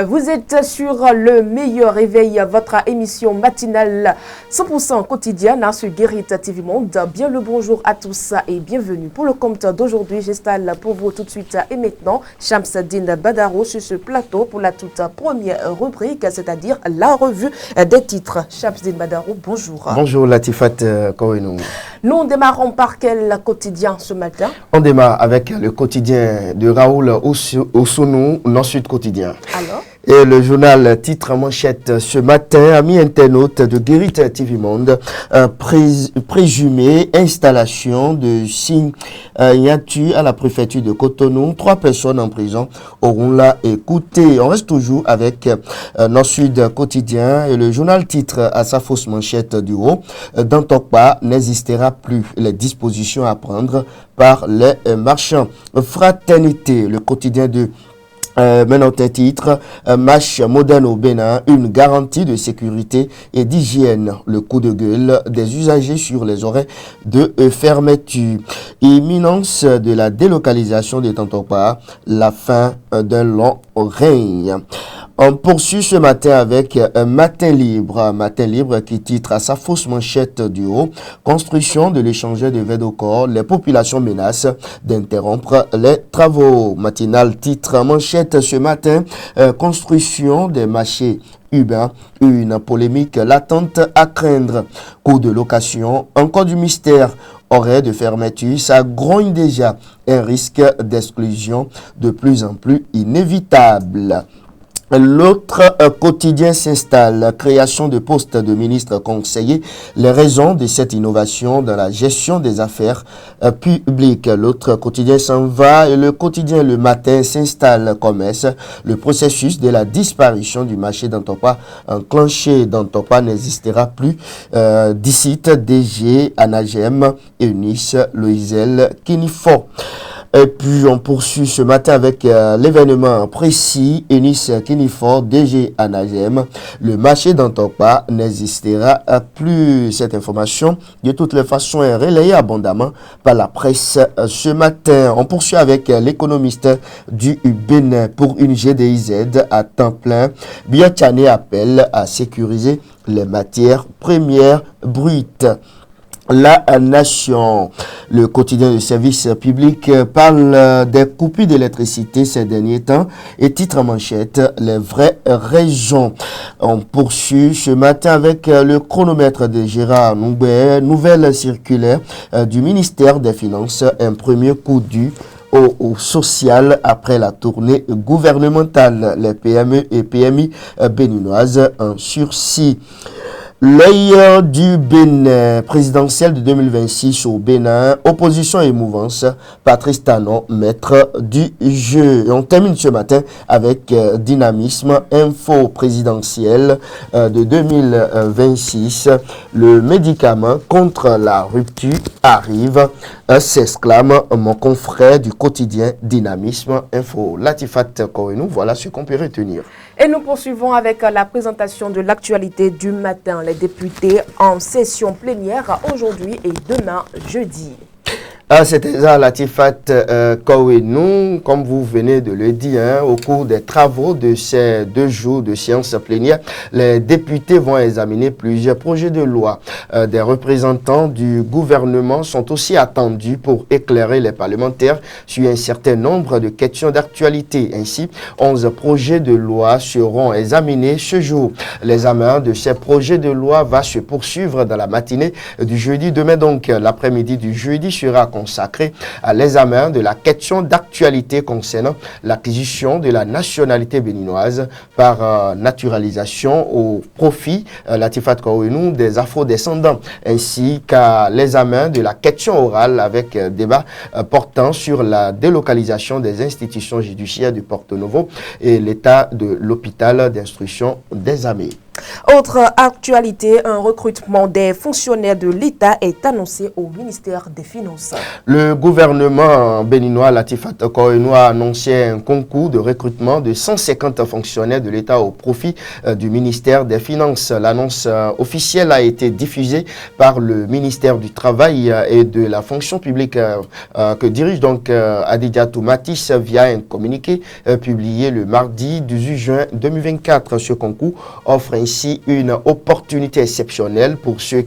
Vous êtes sur le meilleur réveil, votre émission matinale 100% quotidienne sur Guérit TV Monde. Bien le bonjour à tous et bienvenue. Pour le compte d'aujourd'hui, j'installe pour vous tout de suite et maintenant Shamsuddin Badaro sur ce plateau pour la toute première rubrique, c'est-à-dire la revue des titres. Shamsuddin Badaro, bonjour. Bonjour Latifat Korenou. Nous démarrons par quel quotidien ce matin? On démarre avec le quotidien de Raoul Osounou, Nord-Sud Quotidien. Alors? Et le journal titre en manchette ce matin, amis internautes de Guérit TV Monde, présumé installation de Signatu à la préfecture de Cotonou. 3 personnes en prison auront là écouté. On reste toujours avec Nord-Sud Quotidien et le journal titre à sa fausse manchette du haut, dans Tokpa n'existera plus les dispositions à prendre par les marchands. Fraternité, le quotidien de maintenant titre, match moderne au Bénin, une garantie de sécurité et d'hygiène. Le coup de gueule des usagers sur les horaires de fermeture. Imminence de la délocalisation des Tantokpa, la fin d'un long règne. On poursuit ce matin avec Matin Libre qui titre à sa fausse manchette du haut, construction de l'échangeur de Védocor, les populations menacent d'interrompre les travaux. Matinal titre manchette ce matin, construction des marchés urbains, une polémique latente à craindre. Coût de location, encore du mystère. Horaire de fermeture, ça grogne déjà un risque d'exclusion de plus en plus inévitable. L'autre quotidien s'installe, création de postes de ministres conseillers, les raisons de cette innovation dans la gestion des affaires publiques. L'autre quotidien s'en va et le quotidien Le Matin s'installe, commerce. Le processus de la disparition du marché d'Antokpa enclenché d'Antokpa n'existera plus. D'ici DG, Anagem, Eunice, Loisel, Kinifo. Et puis on poursuit ce matin avec l'événement précis, Eunice Kinifort, DG Anagem. Le marché d'Antokpa n'existera plus. Cette information, de toutes les façons, est relayée abondamment par la presse ce matin. On poursuit avec l'économiste du Bénin pour une GDIZ à temps plein. Biachane appelle à sécuriser les matières premières brutes. La Nation, le quotidien de service public, parle des coupures d'électricité ces derniers temps et titre en manchette les vraies raisons. On poursuit ce matin avec le chronomètre de Gérard Noubert, nouvelle circulaire du ministère des Finances, un premier coup dû au social après la tournée gouvernementale. Les PME et PMI béninoises en sursis. L'œil du Bénin, présidentiel de 2026 au Bénin, opposition et mouvance, Patrice Talon, maître du jeu. Et on termine ce matin avec dynamisme, info présidentielle de 2026. Le médicament contre la rupture arrive, s'exclame mon confrère du quotidien Dynamisme Info. Latifat Korenou, voilà ce qu'on peut retenir. Et nous poursuivons avec la présentation de l'actualité du matin. Les députés en session plénière aujourd'hui et demain, jeudi. C'était ça, Latifat Kowenou, comme vous venez de le dire, au cours des travaux de ces 2 jours de séance plénière, les députés vont examiner plusieurs projets de loi. Des représentants du gouvernement sont aussi attendus pour éclairer les parlementaires sur un certain nombre de questions d'actualité. Ainsi, 11 projets de loi seront examinés ce jour. L'examen de ces projets de loi va se poursuivre dans la matinée du jeudi. Demain, donc, l'après-midi du jeudi sera consacré à l'examen de la question d'actualité concernant l'acquisition de la nationalité béninoise par naturalisation au profit, Latifat Korenou, des afro-descendants, ainsi qu'à l'examen de la question orale avec débat portant sur la délocalisation des institutions judiciaires du Porto Novo et l'état de l'hôpital d'instruction des armées. Autre actualité, un recrutement des fonctionnaires de l'État est annoncé au ministère des Finances. Le gouvernement béninois Latifat Kohénou a annoncé un concours de recrutement de 150 fonctionnaires de l'État au profit du ministère des Finances. L'annonce officielle a été diffusée par le ministère du Travail et de la fonction publique que dirige donc Adidjatou Matisse via un communiqué publié le mardi 18 juin 2024. Ce concours offre ainsi une opportunité exceptionnelle pour ceux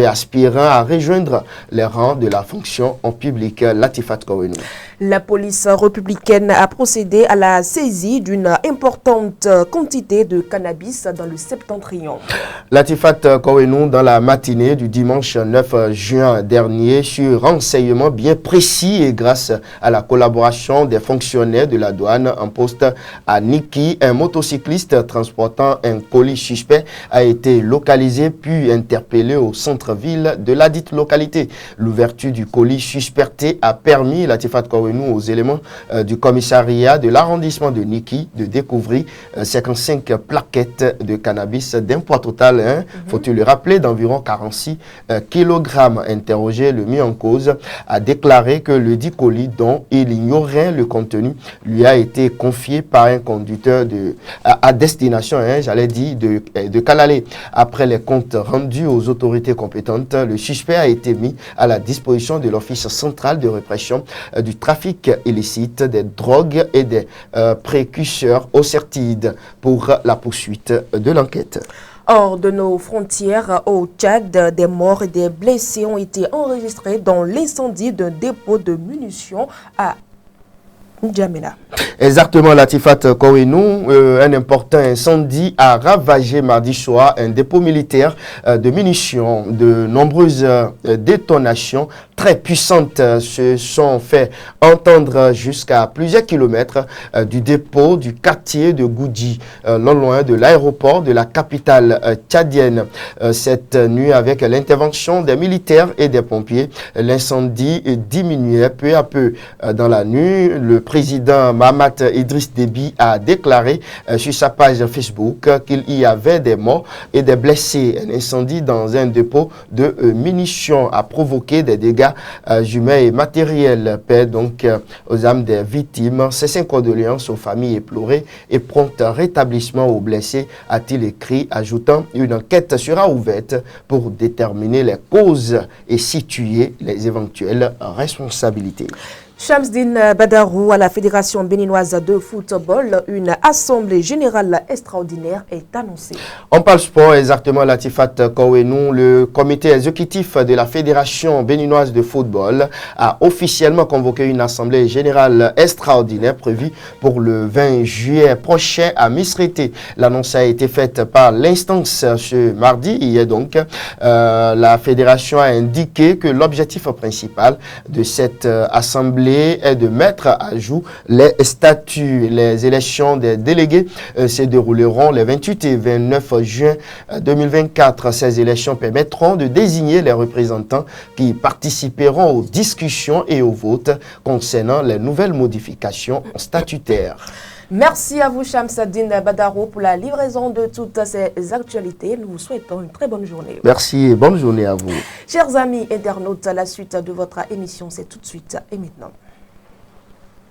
aspirant à rejoindre les rangs de la fonction en public. Latifat Kohénou. La police républicaine a procédé à la saisie d'une importante quantité de cannabis dans le septentrion. Latifat Kohénou, dans la matinée du dimanche 9 juin dernier, sur renseignements bien précis et grâce à la collaboration des fonctionnaires de la douane en poste à Niki, un motocycliste transportant un colis suspect a été localisé puis interpellé au centre-ville de la dite localité. L'ouverture du colis suspecté a permis Latifat Kohénou aux éléments du commissariat de l'arrondissement de Niki de découvrir 55 plaquettes de cannabis d'un poids total, faut-il le rappeler, d'environ 46 kg. Interrogé, le mis en cause a déclaré que le dit colis dont il ignorait le contenu lui a été confié par un conducteur à destination, j'allais dire, de Kalalé. Après les comptes rendus aux autorités compétentes, le suspect a été mis à la disposition de l'Office central de répression du trafic illicite des drogues et des précurseurs au certide pour la poursuite de l'enquête. Hors de nos frontières, au Tchad, des morts et des blessés ont été enregistrés dans l'incendie d'un dépôt de munitions à N'Djamena. Exactement, Latifat Kohénou, un important incendie a ravagé mardi soir un dépôt militaire de munitions. De nombreuses détonations très puissantes se sont fait entendre jusqu'à plusieurs kilomètres du dépôt du quartier de Goudji, non loin de l'aéroport de la capitale tchadienne. Cette nuit, avec l'intervention des militaires et des pompiers, l'incendie diminuait peu à peu. Dans la nuit, le président Mahamat Idriss Déby a déclaré sur sa page Facebook qu'il y avait des morts et des blessés. Un incendie dans un dépôt de munitions a provoqué des dégâts humains et matériels. Paix donc aux âmes des victimes. Ses 5 condoléances aux familles éplorées et prompt rétablissement aux blessés, a-t-il écrit, ajoutant une enquête sera ouverte pour déterminer les causes et situer les éventuelles responsabilités. Shamsdine Badarou à la Fédération béninoise de football, une assemblée générale extraordinaire est annoncée. On parle sport exactement, Latifat Kohénou. Le comité exécutif de la Fédération béninoise de football a officiellement convoqué une assemblée générale extraordinaire prévue pour le 20 juillet prochain à Misrété. L'annonce a été faite par l'instance ce mardi. Hier donc, la fédération a indiqué que l'objectif principal de cette assemblée est de mettre à jour les statuts. Les élections des délégués se dérouleront les 28 et 29 juin 2024. Ces élections permettront de désigner les représentants qui participeront aux discussions et aux votes concernant les nouvelles modifications statutaires. Merci à vous, Shamsdine Badarou, pour la livraison de toutes ces actualités. Nous vous souhaitons une très bonne journée. Merci et bonne journée à vous. Chers amis internautes, la suite de votre émission, c'est tout de suite et maintenant.